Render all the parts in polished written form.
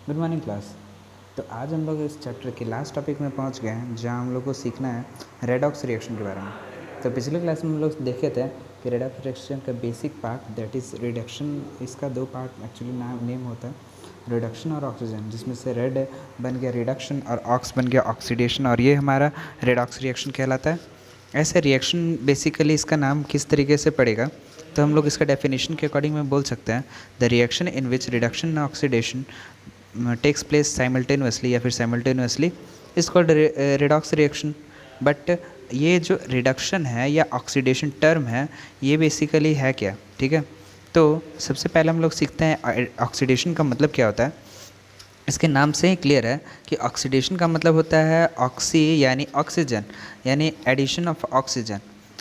Good morning class. तो आज हम लोग इस चैप्टर के लास्ट टॉपिक में पहुंच गए हैं जहां हम लोग को सीखना है रेडॉक्स रिएक्शन के बारे में। तो पिछले क्लास में हम लोग देखे थे कि रेडॉक्स रिएक्शन का basic part that is reduction. इसका दो पार्ट एक्चुअली नेम होता है, रिडक्शन और ऑक्सीजन, जिसमें से रेड बन गया रिडक्शन और ऑक्स बन गया ऑक्सीडेशन, और ये हमारा रेडॉक्स रिएक्शन कहलाता है। ऐसे रिएक्शन बेसिकली इसका नाम किस तरीके से पड़ेगा, तो हम लोग इसका डेफिनेशन के अकॉर्डिंग में बोल सकते हैं the reaction in which reduction and oxidation takes place simultaneously या फिर simultaneously is called redox reaction. But ये जो रिडक्शन है या ऑक्सीडेशन टर्म है, ये बेसिकली है क्या, ठीक है। तो सबसे पहले हम लोग सीखते हैं ऑक्सीडेशन का मतलब क्या होता है। इसके नाम से ही क्लियर है कि ऑक्सीडेशन का मतलब होता है ऑक्सी यानी ऑक्सीजन, यानी एडिशन ऑफ ऑक्सीजन,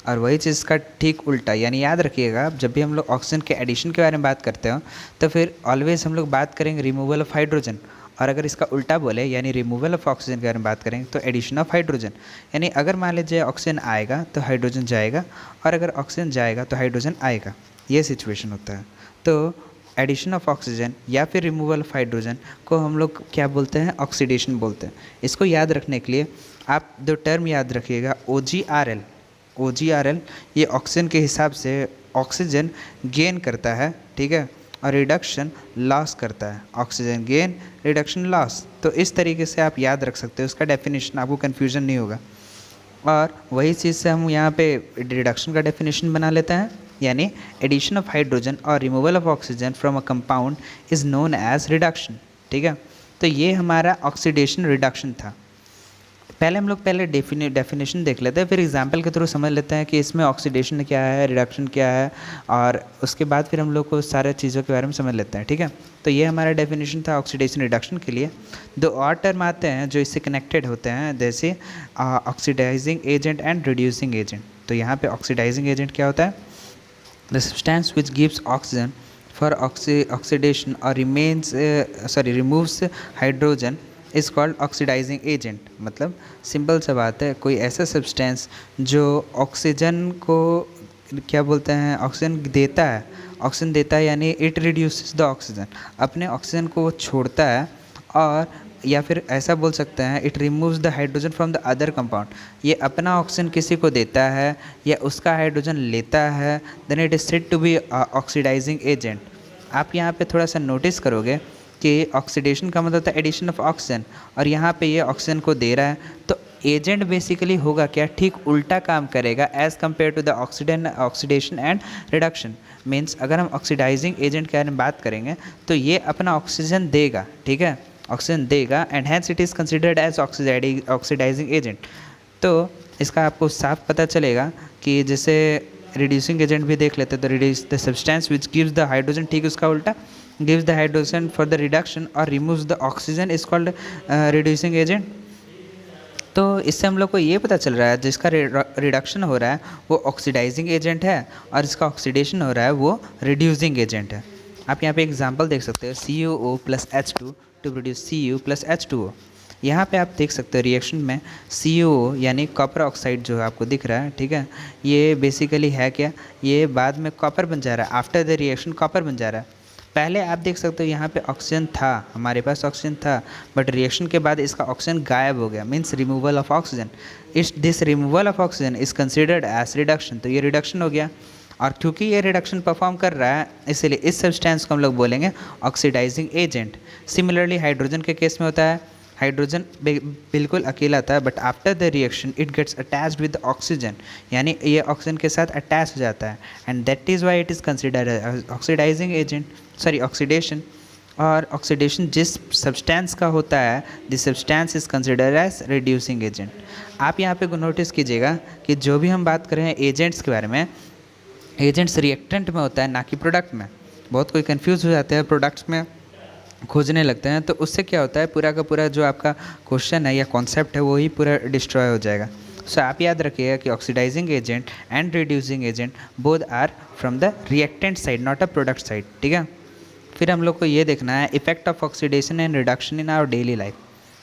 और वही चीज़ का ठीक उल्टा। यानी याद रखिएगा, जब भी हम लोग ऑक्सीजन के एडिशन के बारे में बात करते हो तो फिर ऑलवेज हम लोग बात करेंगे रिमूवल ऑफ हाइड्रोजन, और अगर इसका उल्टा बोले यानी रिमूवल ऑफ ऑक्सीजन के बारे में बात करेंगे तो एडिशन ऑफ हाइड्रोजन। यानी अगर मान लीजिए ऑक्सीजन आएगा तो हाइड्रोजन जाएगा, और अगर ऑक्सीजन जाएगा तो हाइड्रोजन आएगा, ये सिचुएशन होता है। तो एडिशन ऑफ ऑक्सीजन या फिर रिमूवल ऑफ हाइड्रोजन को हम लोग क्या बोलते हैं, ऑक्सीडेशन बोलते हैं। इसको याद रखने के लिए आप दो टर्म याद रखिएगा, OGRL। OGRL ये ऑक्सीजन के हिसाब से ऑक्सीजन गेन करता है, ठीक है, और रिडक्शन लॉस करता है, ऑक्सीजन गेन रिडक्शन लॉस। तो इस तरीके से आप याद रख सकते हो, उसका डेफिनेशन आपको कन्फ्यूजन नहीं होगा। और वही चीज़ से हम यहाँ पे रिडक्शन का डेफिनेशन बना लेते हैं, यानी एडिशन ऑफ हाइड्रोजन और removal of oxygen from a compound is known as reduction, ठीक है। तो ये हमारा ऑक्सीडेशन रिडक्शन था। पहले हम लोग डेफिनेशन देख लेते हैं, फिर एग्जांपल के थ्रू समझ लेते हैं कि इसमें ऑक्सीडेशन क्या है, रिडक्शन क्या है, और उसके बाद फिर हम लोग को सारे चीज़ों के बारे में समझ लेते हैं, ठीक है। तो ये हमारा डेफिनेशन था ऑक्सीडेशन रिडक्शन के लिए। दो और टर्म आते हैं जो इससे कनेक्टेड होते हैं, जैसे oxidizing agent and reducing agent. तो यहाँ पे ऑक्सीडाइजिंग एजेंट क्या होता है, the substance which gives oxygen for oxidation और removes hydrogen is called oxidizing agent. मतलब सिंपल सा बात है, कोई ऐसा सब्सटेंस जो ऑक्सीजन को क्या बोलते हैं, ऑक्सीजन देता है यानी इट रिड्यूसेस द ऑक्सीजन, अपने ऑक्सीजन को वो छोड़ता है, और या फिर ऐसा बोल सकते हैं it removes the hydrogen from the other compound. ये अपना ऑक्सीजन किसी को देता है या उसका हाइड्रोजन लेता है, then it is said to be oxidising agent. आप यहाँ पे थोड़ा सा नोटिस करोगे कि ऑक्सीडेशन का मतलब था एडिशन ऑफ ऑक्सीजन, और यहाँ पे ये ऑक्सीजन को दे रहा है, तो एजेंट बेसिकली होगा क्या, ठीक उल्टा काम करेगा as compare to the oxidation and reduction. Means अगर हम ऑक्सीडाइजिंग एजेंट के बारे में बात करेंगे तो ये अपना ऑक्सीजन देगा, ठीक है, ऑक्सीजन देगा, and hence it is considered as oxidising agent. तो इसका आपको साफ पता चलेगा कि जैसे रिड्यूसिंग एजेंट भी देख लेते हैं, तो reduce the substance which gives the hydrogen, ठीक उसका उल्टा, gives the hydrogen for the reduction और removes the oxygen is called reducing agent. तो इससे हम लोग को ये पता चल रहा है जिसका रिडक्शन हो रहा है वो ऑक्सीडाइजिंग एजेंट है, और जिसका ऑक्सीडेशन हो रहा है वो रिड्यूसिंग एजेंट है। आप यहाँ पे एग्जांपल देख सकते हो, CuO plus H2 to produce Cu plus H2O। यहाँ पे आप देख सकते हो रिएक्शन में CuO यानी कॉपर ऑक्साइड जो आपको दिख रहा है, ठीक है, ये बेसिकली है क्या, ये बाद में कॉपर बन जा रहा है, आफ्टर द रिएक्शन कॉपर बन जा रहा है। पहले आप देख सकते हो यहाँ पे ऑक्सीजन था, हमारे पास ऑक्सीजन था, बट रिएक्शन के बाद इसका ऑक्सीजन गायब हो गया, means removal of oxygen. This removal of oxygen is considered as reduction. तो ये रिडक्शन हो गया, और क्योंकि ये रिडक्शन परफॉर्म कर रहा है इसलिए इस सब्सटेंस को हम लोग बोलेंगे ऑक्सीडाइजिंग एजेंट। सिमिलरली हाइड्रोजन के केस में होता है, हाइड्रोजन बिल्कुल अकेला था, but after the reaction it gets attached with oxygen, यानी ये ऑक्सीजन के साथ अटैच हो जाता है, and that is why it is considered oxidising agent, oxidation. और ऑक्सीडेशन जिस सब्सटेंस का होता है, this substance is considered as reducing agent. आप यहाँ पे नोटिस कीजिएगा कि जो भी हम बात कर रहे हैं एजेंट्स के बारे में, एजेंट्स रिएक्टेंट में होता है ना कि प्रोडक्ट में। बहुत कोई कंफ्यूज हो जाते हैं, प्रोडक्ट्स में खोजने लगते हैं, तो उससे क्या होता है पूरा का पूरा जो आपका क्वेश्चन है या कॉन्सेप्ट है वही पूरा डिस्ट्रॉय हो जाएगा। सो आप याद रखिएगा कि oxidising agent and reducing agent both are from the reactant side, not a product side, ठीक है। फिर हम लोग को ये देखना है effect of oxidation and reduction in our daily life,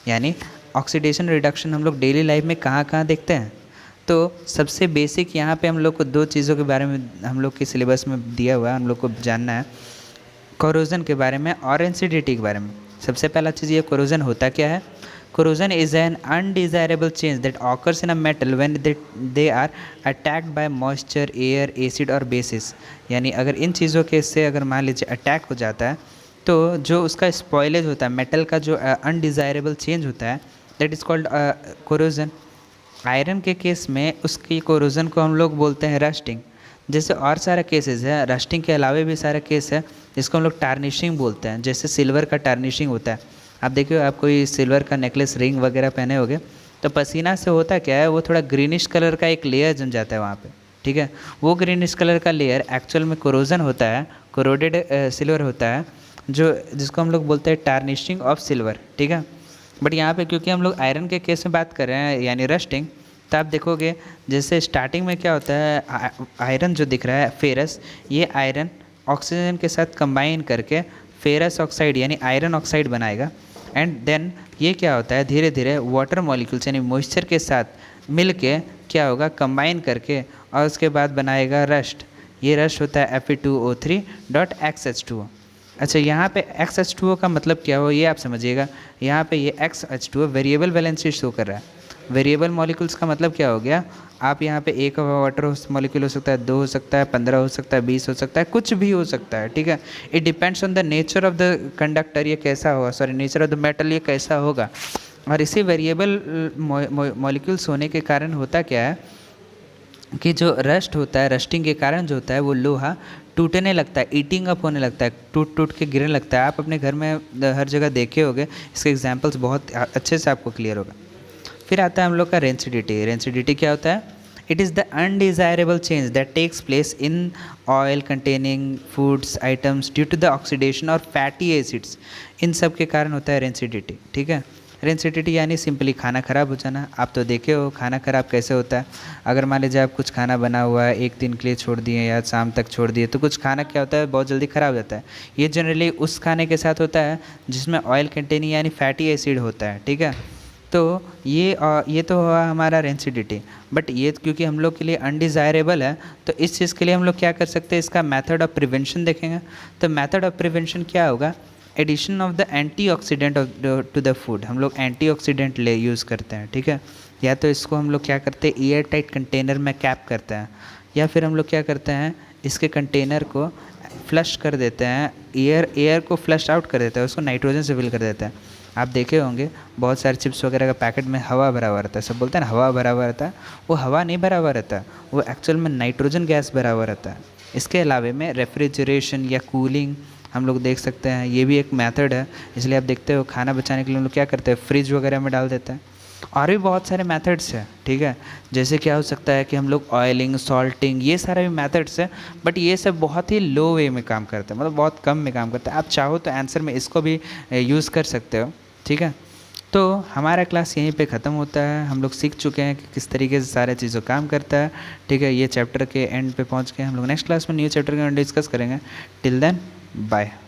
यानी ऑक्सीडेशन रिडक्शन हम लोग डेली लाइफ में कहाँ कहाँ देखते हैं। तो सबसे बेसिक यहाँ पे हम लोग को दो चीज़ों के बारे में हम लोग के सिलेबस में दिया हुआ है, हम लोग को जानना है, कोरोजन के बारे में और एसिडिटी के बारे में। सबसे पहला चीज़ ये कोरोजन होता क्या है? Corrosion is an undesirable change that occurs in a metal when they are attacked by moisture, air, acid और बेसिस। यानी अगर इन चीज़ों के से अगर मान लीजिए अटैक हो जाता है तो जो उसका स्पॉइलेज होता है, मेटल का जो अनडिज़ायरेबल चेंज होता है, that is called corrosion. Iron के केस में उसकी कोरोजन को हम लोग बोलते हैं रस्टिंग। जैसे और सारे केसेस है, रस्टिंग के अलावा भी सारे केस है जिसको हम लोग टार्निशिंग बोलते हैं। जैसे सिल्वर का टार्निशिंग होता है, आप देखिए आप कोई सिल्वर का नेकलेस, रिंग वगैरह पहने होगे तो पसीना से होता क्या है, वो थोड़ा ग्रीनिश कलर का एक लेयर जम जाता है वहाँ पे, ठीक है। वो ग्रीनिश कलर का लेयर एक्चुअल में कोरोजन होता है, कोरोडेड सिल्वर होता है, जो जिसको हम लोग बोलते हैं टार्निशिंग ऑफ सिल्वर, ठीक है। बट यहाँ पे क्योंकि हम लोग आयरन के केस में बात कर रहे हैं यानी रस्टिंग, तो आप देखोगे जैसे स्टार्टिंग में क्या होता है, आयरन जो दिख रहा है फेरस, ये आयरन ऑक्सीजन के साथ कंबाइन करके फेरस ऑक्साइड यानी आयरन ऑक्साइड बनाएगा। एंड देन ये क्या होता है, धीरे धीरे वाटर मॉलिक्यूल्स यानी मॉइस्चर के साथ मिल के क्या होगा, कंबाइन करके और उसके बाद बनाएगा रस्ट। ये रस्ट होता है Fe2O3.XH2O। अच्छा, यहाँ पे XH2O का मतलब क्या हो ये आप समझिएगा। यहाँ पे ये XH2O वेरिएबल वैलेंसी शो कर रहा है। वेरिएबल मॉलिक्यूल्स का मतलब क्या हो गया, आप यहाँ पे एक वाटर मॉलिक्यूल हो सकता है, 2 हो सकता है, 15 हो सकता है, 20 हो सकता है, कुछ भी हो सकता है, ठीक है। It depends on the nature of the conductor, ये कैसा होगा, sorry nature of the metal ये कैसा होगा। और इसी वेरिएबल मॉलिक्यूल्स होने के कारण होता क्या है कि जो रस्ट होता है, रस्टिंग के कारण जो होता है वो लोहा टूटने लगता है, ईटिंग अप होने लगता है, टूट टूट के गिरने लगता है। आप अपने घर में हर जगह देखे होंगे, इसके एग्जांपल्स बहुत अच्छे से आपको क्लियर होगा। फिर आता है हम लोग का रेंसिडिटी। रेंसिडिटी क्या होता है? It is the undesirable change that takes place in oil containing foods items due to the oxidation और फैटी एसिड्स। इन सब के कारण होता है रेंसिडिटी, ठीक है। रेंसिडिटी यानी सिंपली खाना ख़राब हो जाना। आप तो देखे हो खाना ख़राब कैसे होता है। अगर मान लीजिए आप कुछ खाना बना हुआ है, एक दिन के लिए छोड़ दिए या शाम तक छोड़ दिए, तो कुछ खाना क्या होता है, बहुत जल्दी ख़राब हो जाता है। ये जनरली उस खाने के साथ होता है जिसमें ऑयल कंटेनिंग यानी फैटी एसिड होता है, ठीक है। तो ये तो हुआ हमारा रेंसिडिटी। बट ये क्योंकि हम लोग के लिए अनडिज़ायरेबल है, तो इस चीज़ के लिए हम लोग क्या कर सकते हैं, इसका मेथड ऑफ प्रिवेंशन देखेंगे। तो मेथड ऑफ प्रिवेंशन क्या होगा, addition of the antioxidant to the food. हम लोग एंटीऑक्सीडेंट ले यूज़ करते हैं, ठीक है। या तो इसको हम लोग क्या करते हैं, एयर टाइट कंटेनर में कैप करते हैं, या फिर हम लोग क्या करते हैं, इसके कंटेनर को फ्लश कर देते हैं, एयर को फ्लश आउट कर देते हैं, उसको नाइट्रोजन से फिल कर देते हैं। आप देखे होंगे बहुत सारे चिप्स वगैरह का पैकेट में हवा भरा हुआ रहता है, सब बोलते हैं ना हवा भरा हुआ रहता है, वो हवा नहीं भरा हुआ रहता, वो एक्चुअल में नाइट्रोजन गैस भरा हुआ रहता है। इसके अलावे में रेफ्रिजरेशन या कूलिंग हम लोग देख सकते हैं, ये भी एक मेथड है। इसलिए आप देखते हो खाना बचाने के लिए हम लोग क्या करते हैं, फ्रिज वगैरह में डाल देते हैं। और भी बहुत सारे मेथड्स हैं, ठीक है। जैसे क्या हो सकता है कि हम लोग ऑयलिंग, सॉल्टिंग, ये सारे भी मेथड्स हैं, बट ये सब बहुत ही लो वे में काम करते हैं, मतलब बहुत कम में काम करते हैं। आप चाहो तो आंसर में इसको भी यूज़ कर सकते हो, ठीक है। तो हमारा क्लास यहीं पे ख़त्म होता है। हम लोग सीख चुके हैं कि किस तरीके से सारे चीज़ों काम करता है, ठीक है। ये चैप्टर के एंड पे पहुंच के हम लोग नेक्स्ट क्लास में न्यू चैप्टर के डिस्कस करेंगे। Till then bye.